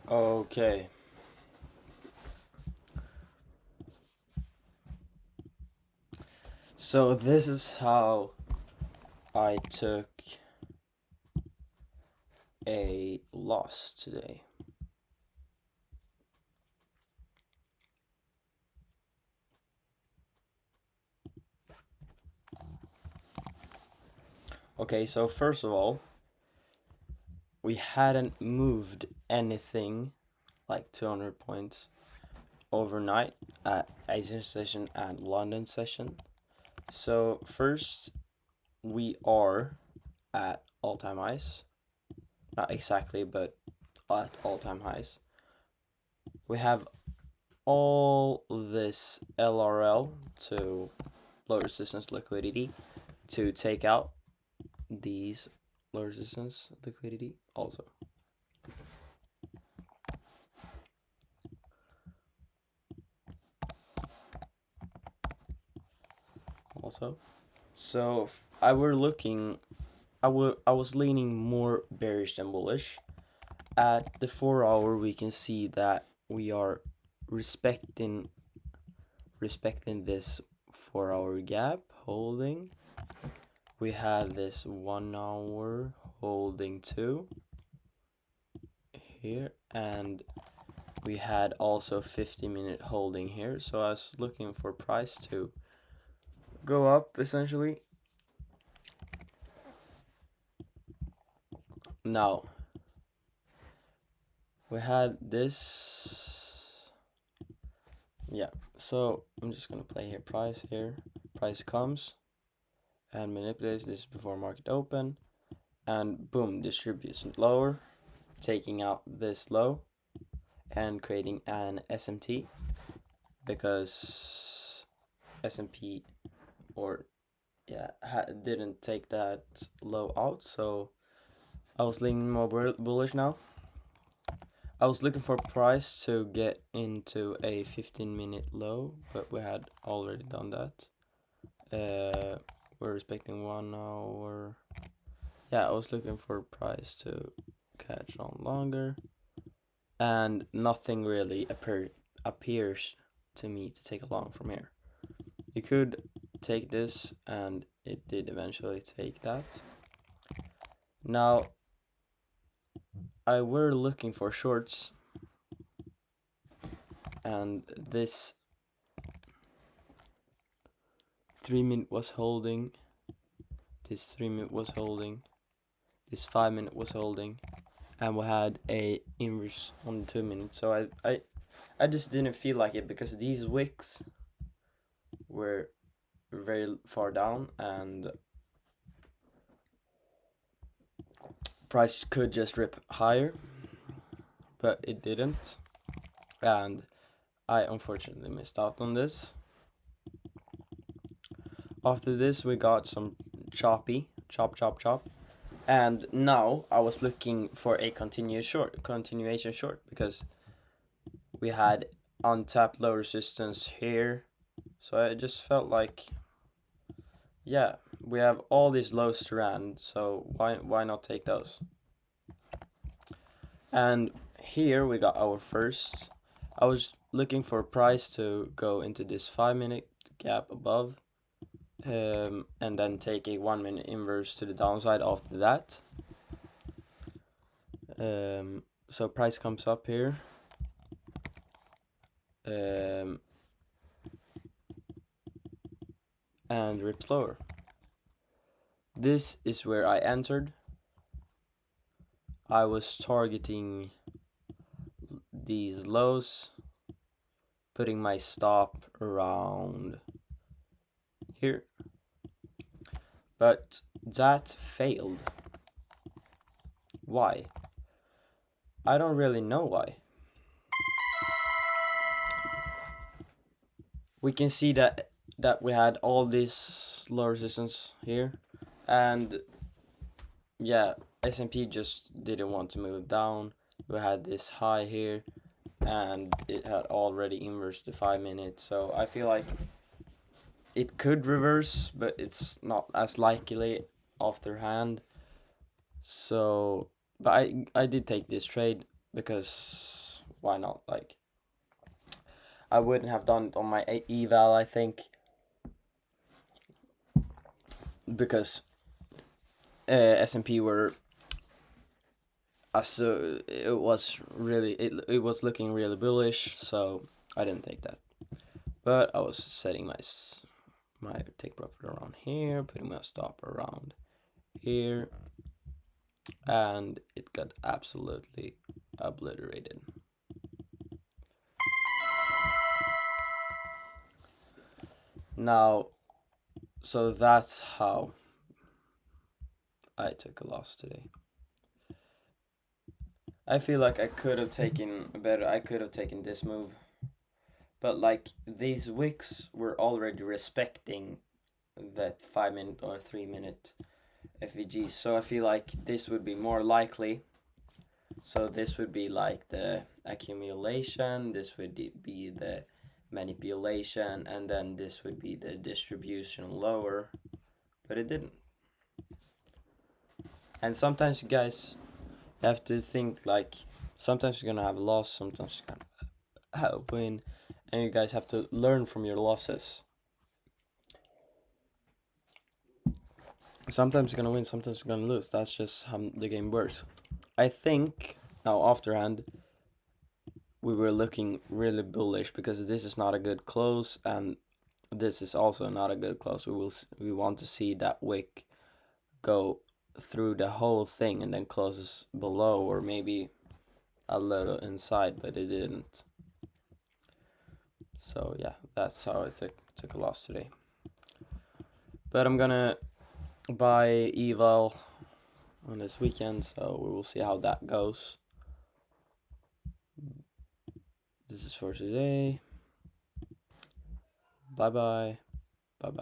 Okay. So this is how I took a loss today. Okay, so first of all, we hadn't moved anything like 200 points overnight at Asian session and London session. So first, we are at all-time highs. Not exactly, but at all-time highs. We have all this LRL to low resistance liquidity to take out these low resistance liquidity also. So I were looking, I was leaning more bearish than bullish. At the 4 hour, we can see that we are respecting this 4 hour gap holding. We have this 1 hour holding too here, and we had also 50-minute holding here. So I was looking for price to go up essentially. Now we had this, yeah, so I'm just gonna play here price here. Price comes and manipulates this before market open, and boom, distribution lower, taking out this low and creating an SMT, because S&P or yeah didn't take that low out, so I was leaning more bullish now. I was looking for price to get into a 15-minute low, but we had already done that. We're respecting 1 hour. Yeah, I was looking for price to catch on longer, and nothing really appears to me to take along from here. You could take this, and it did eventually take that. Now, I were looking for shorts, and this 3-minute was holding, this 3-minute was holding, this 5-minute was holding, and we had a inverse on the 2-minute. So I just didn't feel like it, because these wicks were very far down, and price could just rip higher, but it didn't, and I unfortunately missed out on this. After this, we got some choppy, chop, and now I was looking for a continuation short, because we had untapped low resistance here, so I just felt like, yeah, we have all these lows to run, so why not take those? And here we got our first. I was looking for price to go into this 5-minute gap above, and then take a 1-minute inverse to the downside after that. So price comes up here, and rips lower. This is where I entered. I was targeting these lows, putting my stop around here, but that failed. Why? I don't really know why. We can see that we had all this low resistance here, and yeah, S&P just didn't want to move down. We had this high here, and it had already inversed the 5-minute, so I feel like it could reverse, but it's not as likely after hand. So, but I did take this trade. because why not? Like, I wouldn't have done it on my eval, I think, because S&P were so it was really it was looking really bullish, so I didn't take that. But I was setting my take profit around here, putting my stop around here, and it got absolutely obliterated. Now, so that's how I took a loss today. I feel like I could have taken this move, but like these wicks were already respecting that 5-minute or 3-minute FVG, so I feel like this would be more likely. So this would be like the accumulation, this would be the manipulation, and then this would be the distribution lower, but it didn't. And sometimes you guys have to think like, sometimes you're gonna have a loss, sometimes you're gonna have a win, and you guys have to learn from your losses. Sometimes you're gonna win, sometimes you're gonna lose. That's just how the game works. I think now afterhand we were looking really bullish because this is not a good close, and this is also not a good close. We want to see that wick go through the whole thing and then closes below, or maybe a little inside, but it didn't. So yeah, that's how I took a loss today. But I'm gonna buy eval on this weekend, so we will see how that goes. This is for today. Bye bye. Bye bye.